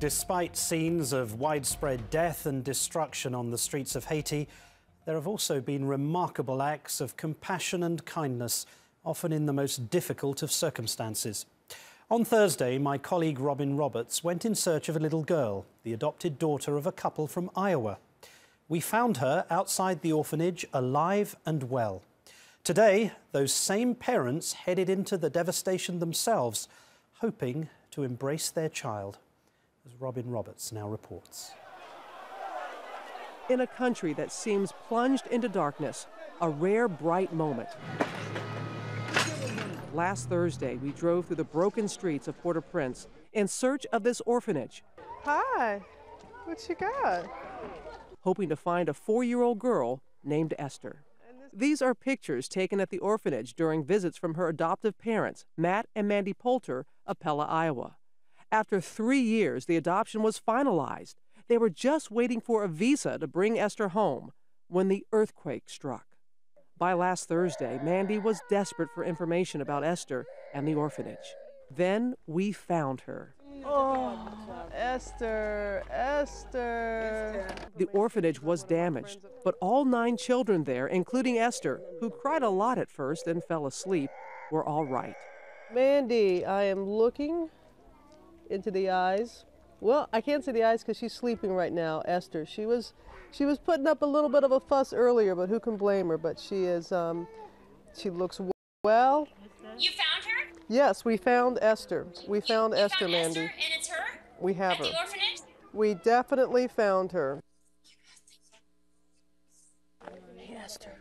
Despite scenes of widespread death and destruction on the streets of Haiti, there have also been remarkable acts of compassion and kindness, often in the most difficult of circumstances. On Thursday, my colleague Robin Roberts went in search of a little girl, the adopted daughter of a couple from Iowa. We found her outside the orphanage, alive and well. Today, those same parents headed into the devastation themselves, hoping to embrace their child, as Robin Roberts now reports. In a country that seems plunged into darkness, a rare bright moment. Last Thursday, we drove through the broken streets of Port-au-Prince in search of this orphanage. Hi, what you got? Hoping to find a 4-year-old girl named Esther. These are pictures taken at the orphanage during visits from her adoptive parents, Matt and Mandy Poulter of Pella, Iowa. After 3 years, the adoption was finalized. They were just waiting for a visa to bring Esther home when the earthquake struck. By last Thursday, Mandy was desperate for information about Esther and the orphanage. Then we found her. Oh, Esther, Esther. The orphanage was damaged, but all 9 children there, including Esther, who cried a lot at first and fell asleep, were all right. Mandy, I am looking into the eyes. Well, I can't see the eyes because she's sleeping right now, Esther. She was putting up a little bit of a fuss earlier, but who can blame her? But she is, she looks well. You found her? Yes, we found Esther. We found you Esther, found Mandy. Esther, and it's her? We have At her. the orphanage? We definitely found her. Hey, Esther,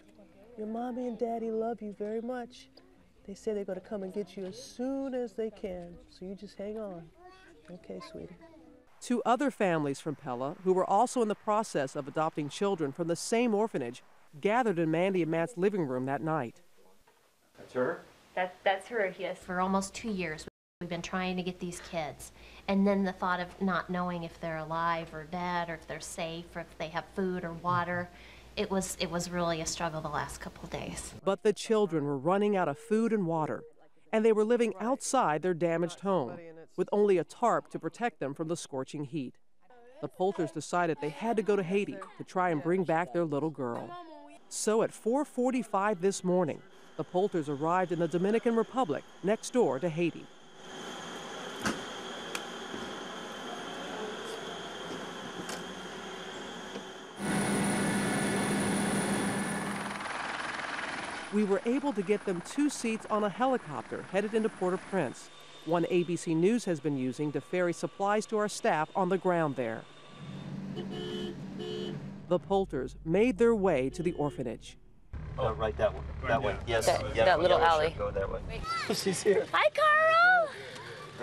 your mommy and daddy love you very much. They say they're going to come and get you as soon as they can, so you just hang on. Okay, sweetie. 2 other families from Pella, who were also in the process of adopting children from the same orphanage, gathered in Mandy and Matt's living room that night. That's her? That's her, yes. For almost 2 years, we've been trying to get these kids. And then the thought of not knowing if they're alive or dead, or if they're safe, or if they have food or water, it was really a struggle the last couple of days. But the children were running out of food and water, and they were living outside their damaged home, with only a tarp to protect them from the scorching heat. The Poulters decided they had to go to Haiti to try and bring back their little girl. So at 4:45 this morning, the Poulters arrived in the Dominican Republic, next door to Haiti. We were able to get them 2 seats on a helicopter headed into Port-au-Prince, one ABC News has been using to ferry supplies to our staff on the ground there. The Poulters made their way to the orphanage. Oh, right that way. That way. Yes. That little alley. Go that way. She's here. Hi, Carl.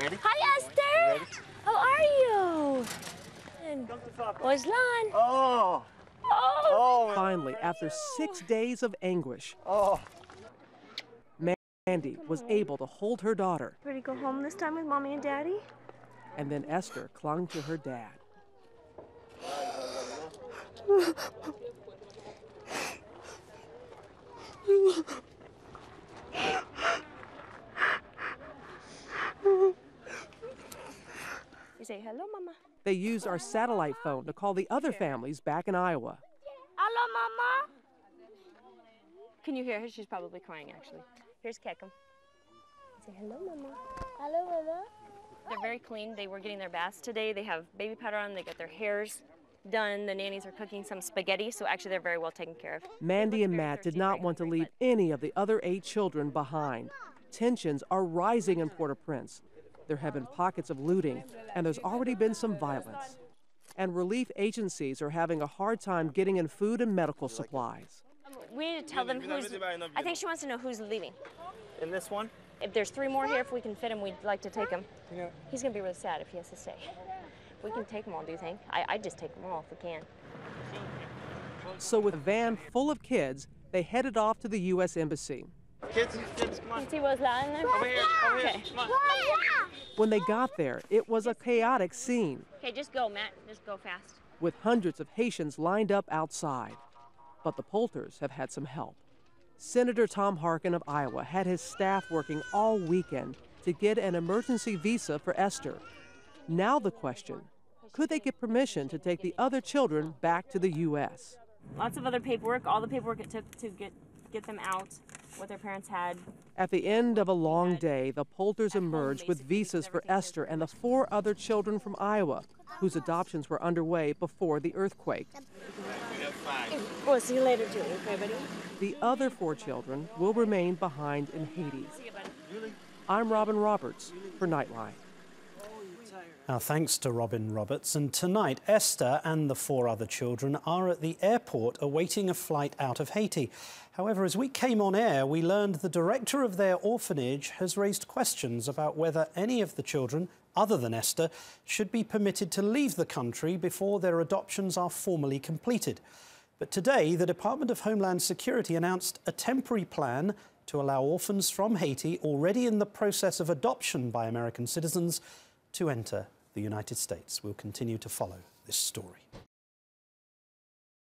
Ready? Hi, Esther. Ready? How are you? And Oslan. Oh. Oh. Finally, after 6 days of anguish, Mandy was able to hold her daughter. Ready to go home this time with Mommy and Daddy? And then Esther clung to her dad. You say hello, Mama. They used our satellite phone to call the other families back in Iowa. Hello, Mama. Can you hear her? She's probably crying, actually. Here's Kekum. Say hello, Mama. Hello, Mama. They're very clean. They were getting their baths today. They have baby powder on. They got their hairs done. The nannies are cooking some spaghetti, so actually they're very well taken care of. Mandy and Matt did not want to leave any of the other 8 children behind. Tensions are rising in Port-au-Prince. There have been pockets of looting, and there's already been some violence. And relief agencies are having a hard time getting in food and medical supplies. We need to tell them who's... I think she wants to know who's leaving. In this one? If there's 3 more here, if we can fit him, we'd like to take him. Yeah. He's going to be really sad if he has to stay. We can take them all, do you think? I'd just take them all if we can. So with a van full of kids, they headed off to the U.S. Embassy. Kids, come on. You see what's lying there? Over here, Okay. come on. When they got there, it was a chaotic scene, Okay, just go, Matt. Just go fast. with hundreds of Haitians lined up outside. But the Poulters have had some help. Senator Tom Harkin of Iowa had his staff working all weekend to get an emergency visa for Esther. Now the question, Could they get permission to take the other children back to the U.S.? Lots of other paperwork, all the paperwork it took to get them out, what their parents had. At the end of a long day, the Poulters emerged with visas for Esther and the 4 other children from Iowa, whose adoptions were underway before the earthquake. We'll see you later, Julie. Okay, buddy? The other 4 children will remain behind in Haiti. I'm Robin Roberts for Nightline. Our thanks to Robin Roberts. And tonight, Esther and the 4 other children are at the airport awaiting a flight out of Haiti. However, as we came on air, we learned the director of their orphanage has raised questions about whether any of the children, other than Esther, should be permitted to leave the country before their adoptions are formally completed. But today, the Department of Homeland Security announced a temporary plan to allow orphans from Haiti already in the process of adoption by American citizens to enter the United States. We'll continue to follow this story.